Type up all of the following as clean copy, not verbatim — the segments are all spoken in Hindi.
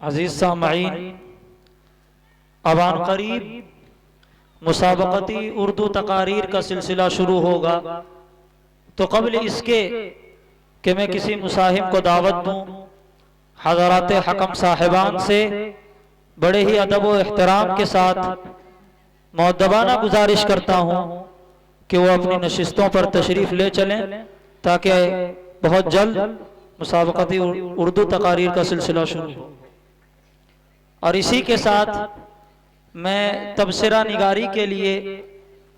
अज़ीज़ सामईन, अवान करीब मुसाबकती उर्दू तकारीर का सिलसिला शुरू होगा, तो कबल इसके कि मैं किसी मुसाहिब को दावत दूँ, हज़रात हकम साहिबान से बड़े ही अदब व एहतराम के साथ मुअद्दबाना गुजारिश करता हूँ कि वो अपनी नशिस्तों पर तशरीफ़ ले चलें, ताकि बहुत जल्द मुसाबकती उर्दू तकारीर का सिलसिला शुरू हो। और इसी के साथ मैं तबसरा निगारी के लिए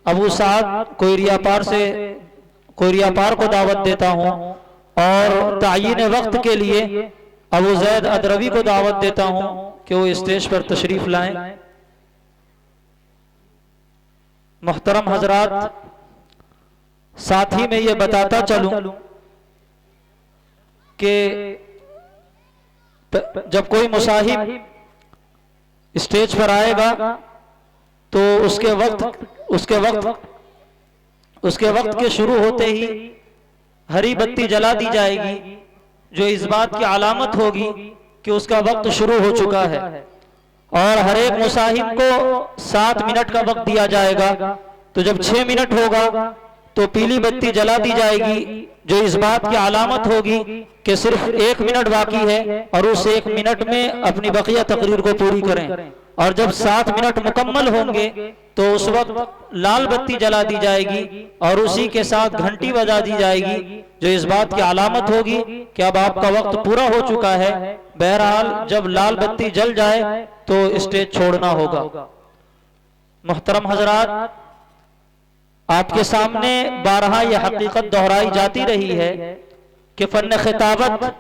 अबू साद कोयरियापार को दावत देता हूँ, और तायीन वक्त के लिए अबू जैद अदरवी को दावत देता हूँ कि वो स्टेज पर तशरीफ़ लाएं। मोहतरम हजरात, साथ ही मैं ये बताता चलूं कि जब कोई मुसाहिब स्टेज पर आएगा तो उसके वक्त के शुरू होते ही हरी बत्ती जला दी जाएगी, जो इस बात की अलामत होगी कि उसका वक्त शुरू हो चुका है। और हर एक मुसाहिब को 7 मिनट का वक्त दिया जाएगा, तो जब 6 मिनट होगा तो पीली बत्ती जला दी जाएगी, जो इस बात की अलामत होगी कि सिर्फ 1 मिनट बाकी है और उस 1 मिनट में अपनी बकिया तकरीर को पूरी करें। और जब 7 मिनट मुकम्मल होंगे तो उस वक्त लाल बत्ती जला दी जाएगी और उसी के साथ घंटी बजा दी जाएगी, जो इस बात की अलामत होगी कि अब आपका वक्त पूरा हो चुका है। बहरहाल जब लाल बत्ती जल जाए तो स्टेज छोड़ना होगा। मोहतरम हजरात, आपके सामने बारहा यह हकीकत दोहराई जाती रही है कि फन खिताबत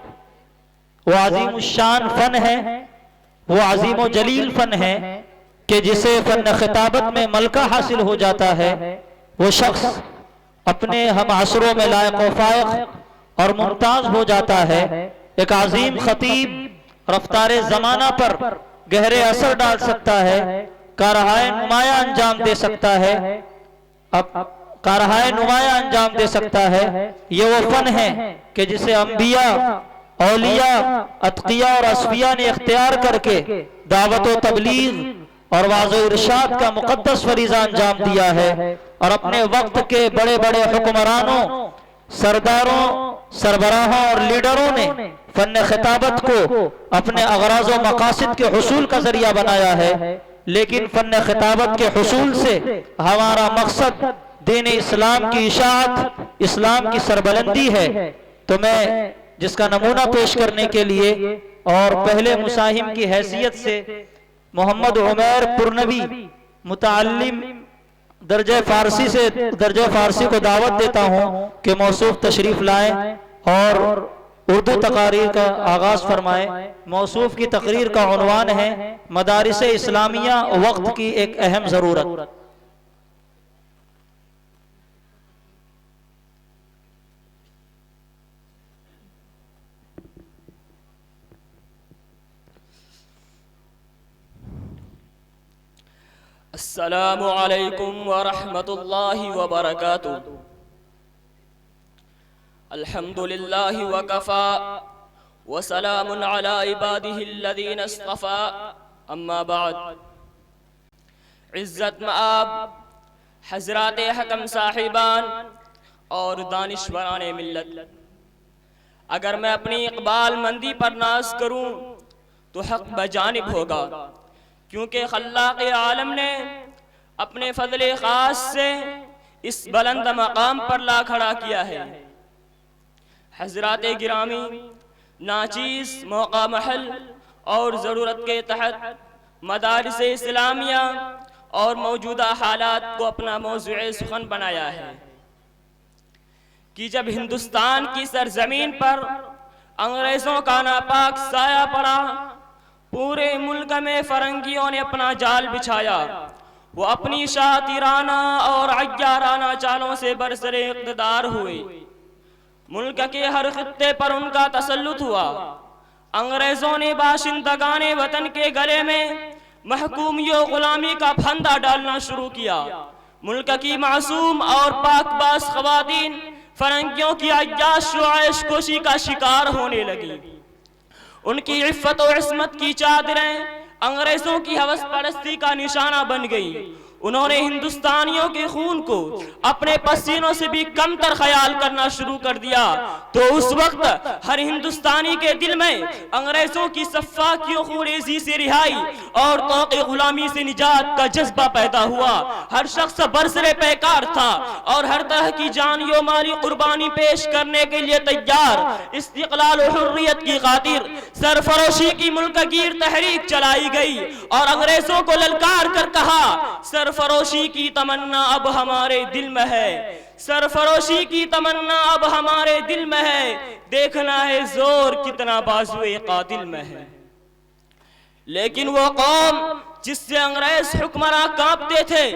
वो अजीम शान फन है, वो अजीम व जलील फन है कि जिसे फन खिताबत में मलका हासिल हो जाता है, वो शख्स अपने हम असरों में लायक व फायक और मुमताज हो जाता है। एक अजीम खतीब रफ्तार जमाना पर गहरे असर डाल सकता है, कारहाय नुमाया अंजाम दे सकता है, कारहाय नुमाया अंजाम दे सकता है। ये वो फन है कि जिसे अंबिया, औलिया, अतकिया और असफिया ने इख्तियार करके दावत व तबलीग और वाज़ो इरशाद का मुकद्दस फरीज़ा अंजाम दिया है। और अपने वक्त के बड़े बड़े हुक्मरानों, सरदारों, सरबराहों और लीडरों ने फन खिताबत को अपने अगराज़ व मकासिद के हुसूल का जरिया बनाया है। लेकिन फन खिताबत के हुसूल से हमारा मकसद दीन इस्लाम की इशाअत, इस्लाम की सरबलंदी है। तो मैं जिसका नमूना पेश करने के लिए और पहले मुसाहिम की हैसियत से मोहम्मद उमैर पुरनवी मुताल्लिम दर्जे फारसी को दावत देता हूँ कि मौसूफ तशरीफ लाएं और उर्दू तकारीर का आगाज फरमाएं। मौसूफ की तकरीर का उन्वान है मदारिस इस्लामिया वक्त की एक अहम ज़रूरत। अस्सलामु अलैकुम व रहमतुल्लाहि व बरकातुहू। अल्हम्दुलिल्लाहि व कफ़ा व सलामुन अला इबादिहिल्लज़ीना इस्तफ़ा, अम्मा बाद। इज़्ज़त मआब हज़रात हकम साहिबान और दानिश्वरान मिल्लत, अगर मैं अपनी इक़बाल मंदी पर नाज करूँ तो हक़ बजानिब होगा, क्योंकि खल्लाक़ आलम ने अपने फज़ल ख़ास से इस बुलंद मकाम पर ला खड़ा किया है। हज़रात गिरामी नाचीज़ मौका महल और ज़रूरत के तहत मदारिस इस्लामिया और मौजूदा हालात को अपना मौज़ूए सुख़न बनाया है कि जब हिंदुस्तान की सरज़मीन पर अंग्रेज़ों का नापाक साया पड़ा, पूरे मुल्क में फरंगियों ने अपना जाल बिछाया। वो अपनी शातिराना और अय्याराना चालों से बरसरे इक़्तिदार हुए। मुल्क के हर खित्ते पर उनका तसल्लुत हुआ। अंग्रेज़ों ने बाशिंदगाने वतन के गले में महकूमियों गुलामी का फंदा डालना शुरू किया। मुल्क की मासूम और पाकबाज ख़वातीन फरंगियों की अय्याश व ऐशकोशी का शिकार होने लगी। उनकी इफ़्फ़त और इस्मत की चादरें अंग्रेजों की हवस परस्ती का निशाना बन गई। उन्होंने हिंदुस्तानियों के खून को अपने पसीनों से भी कमतर ख्याल करना शुरू कर दिया। तो उस वक्त हर हिंदुस्तानी के दिल में अंग्रेजों की सफ़ाकी खुरेजी से रिहाई और तौक़े गुलामी से निजात का जज्बा पैदा हुआ। हर शख्स बरसरे पैकार था और हर तरह की जानियो माली कुर्बानी पेश करने के लिए तैयार। इस्तिक़लाल और हुर्रियत की खातिर सरफरोशी की मुल्कगीर तहरीक चलाई गई और अंग्रेजों को ललकार कर कहा, सरफरोशी की तमन्ना अब हमारे दिल में है, सरफरोशी की तमन्ना अब हमारे दिल में है, देखना है जोर कितना बाजुए कातिल में है। लेकिन वो कौम जिससे अंग्रेज हुक्मरां कांपते थे,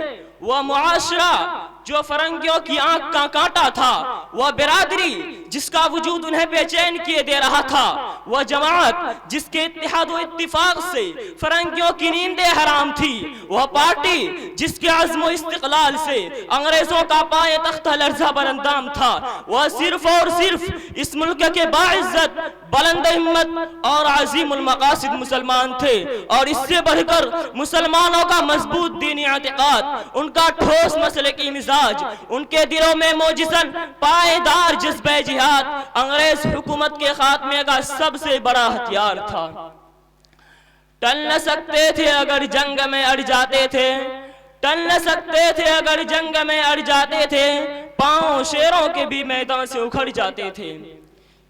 वह मुआशरा जो फरंगियों की आंख का कांटा था, वह बिरादरी जिसका वजूद उन्हें बेचैन किए दे रहा था, वह जमात जिसके इत्तेहाद व इत्तिफाक से फरंगियों की नींदें हराम थी, वह पार्टी जिसके अज़्म व इस्तिक़लाल से अंग्रेजों का पाए तख्ता लर्ज़ा बरंदाम था, वह सिर्फ और सिर्फ इस मुल्क के बाइज़्ज़त, बुलंद हिम्मत और अज़ीमुल मक़ासिद मुसलमान थे। और इससे बढ़कर मुसलमानों का मजबूत दीनी एतिक़ाद, उनका ठोस मसले की मिजाज, उनके दिलों में मौजिज़न पायदार जज्बे जिहाद अंग्रेज हुकूमत के खात्मे का सबसे बड़ा हथियार था। टल न सकते थे अगर जंग में अड़ जाते थे, टल न सकते थे अगर जंग में अड़ जाते थे, पांव शेरों के भी मैदान से उखड़ जाते थे।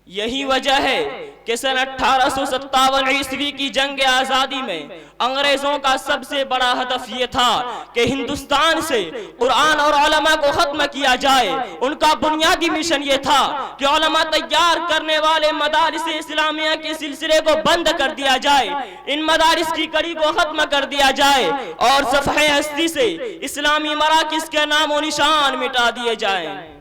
यही वजह है कि सन 1857 ईस्वी की जंग आज़ादी में अंग्रेजों का सबसे बड़ा हदफ ये था कि हिंदुस्तान से कुरान और उलमा को खत्म किया जाए। उनका बुनियादी मिशन ये था कि उलमा तैयार करने वाले मदारिस इस्लामिया के सिलसिले को बंद कर दिया जाए, इन मदारिस की कड़ी को खत्म कर दिया जाए और सफ़हे हस्ती से इस्लामी मराकिज़ के नामो निशान मिटा दिए जाए।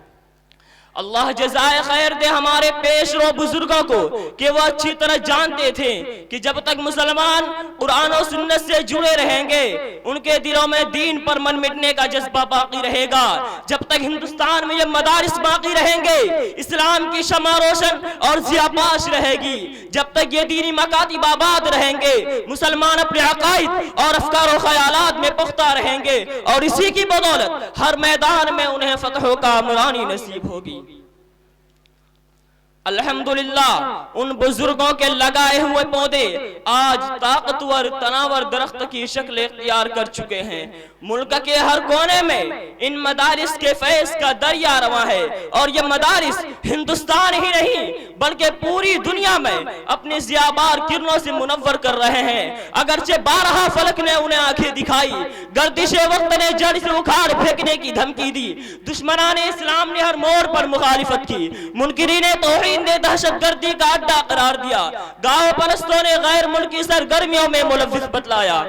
अल्लाह जज़ाए खैर दे हमारे पेशरो बुजुर्गों को कि वह अच्छी तरह जानते थे कि जब तक मुसलमान कुरान और सुन्नत से जुड़े रहेंगे, उनके दिलों में दीन पर मन मिटने का जज्बा बाकी रहेगा। जब तक हिंदुस्तान में ये मदारिस बाकी रहेंगे, इस्लाम की शमा रोशन और ज़ियापाश रहेगी। जब तक ये दीनी मकातिब आबाद रहेंगे, मुसलमान अपने अकाइद और अफकार और ख्यालात में पुख्ता रहेंगे और इसी की बदौलत हर मैदान में उन्हें फतहों का मुरानी नसीब होगी। अल्हम्दुलिल्लाह उन बुजुर्गों के लगाए हुए पौधे आज ताकतवर तनावर दरख्त की शक्ल इख्तियार कर चुके हैं। मुल्क के हर कोने में इन मदारिस के फैज़ का दरिया रवा है और ये मदारिस हिंदुस्तान ही नहीं बल्कि पूरी दुनिया में अपने ज़ियाबार किरणों से मुनव्वर कर रहे हैं। अगरचे 12 फलक ने उन्हें आंखें दिखाई, गर्दिशे वक्त ने जड़ से उखाड़ फेंकने की धमकी दी, दुश्मनाने इस्लाम ने हर मोड़ पर मुखालिफत की, मुनकिरीने तौहीद ने दहशतगर्दी का अड्डा करार दिया, गाँव परस्तों ने गैर मुल्की सरगर्मियों में मुलव्विस बतलाया,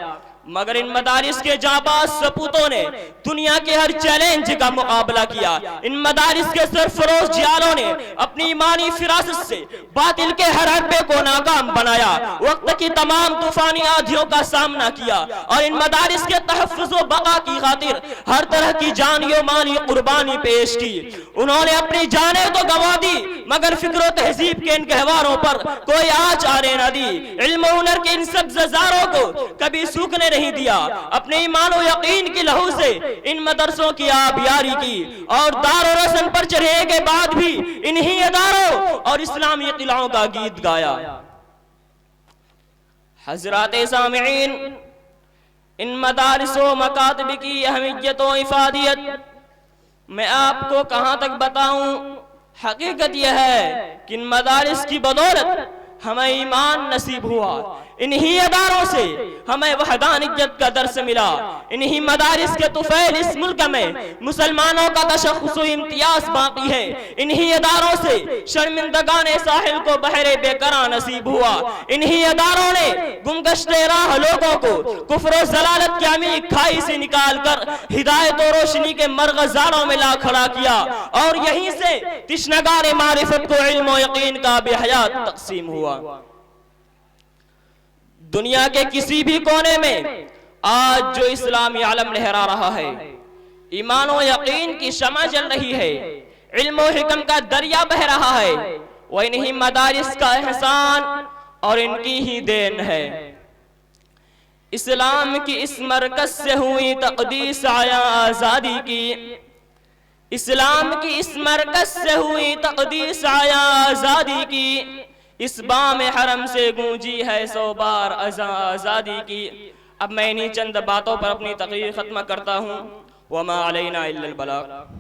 मगर इन मदारिस के जाबाज सपूतों ने दुनिया के हर चैलेंज का मुकाबला किया। इन मदारिस के सरफरोश जियालों ने अपनी ईमानी फिरासत से बातिल के हर हरबे को नाकाम बनाया, वक्त की तमाम तूफानी आंधियों का सामना किया और इन मदारिस के तहफ़्फ़ुज़ व बक़ा की खातिर हर तरह की जानियो माली कुर्बानी पेश की। उन्होंने अपनी जानें तो गंवा दी मगर फिक्र व तहजीब के इन गहवारों पर कोई आँच आने न दी। इल्म हुनर के इन सब्ज़ारों को कभी सूखने नहीं दिया। अपने ईमान और यकीन की लहू से इन मदरसों की आबियारी की और दारो रसन पर चढ़ने के बाद भी इन्हीं अदारों और इस्लामी किलाओं का गीत गाया। हज़राते सामिईन, इन मदारिसों मकातब की अहमियत और इफादियत मैं आपको कहां तक बताऊं। हकीकत यह है कि इन मदारिस की बदौलत हमें ईमान नसीब हुआ, इन्हीं अदारों से हमें वहदानियत का दर्स मिला। इन्हीं मदारिस के तुफैल इस मुल्क में मुसलमानों का तशख़्ख़ुस इम्तियाज बाकी है। इन्हीं अदारों से शर्मिंदगाने साहिल को बहरे बेकरां नसीब हुआ। इन्हीं अदारों ने गुमगश्ते राह लोगों को कुफ्र ज़लालत की अमीक खाई से निकाल कर हिदायत और रोशनी के मरग़ज़ारों में ला खड़ा किया और यहीं से तिश्नगारे मारिफत को इल्म और यकीन का बेहयात तक़सीम हुआ। दुनिया के किसी भी कोने में आज जो इस्लामी आलम लहरा रहा है, ईमान और यकीन की शमा जल रही है, इल्म और हिकम का दरिया बह रहा है, वह इन्हीं मदारिस का एहसान और इनकी ही देन है। इस्लाम की इस मरकज से हुई तक़दीस आया आज़ादी की, इस्लाम की इस मरकज से हुई तक़दीस आया आज़ादी की, इस बाम हरम से गूंजी है 100 बार अज़ां आज़ादी की। अब मैं इन्हीं चंद बातों पर अपनी तकरीर ख़त्म करता हूँ। वमा अलैना इल्लल बलाग।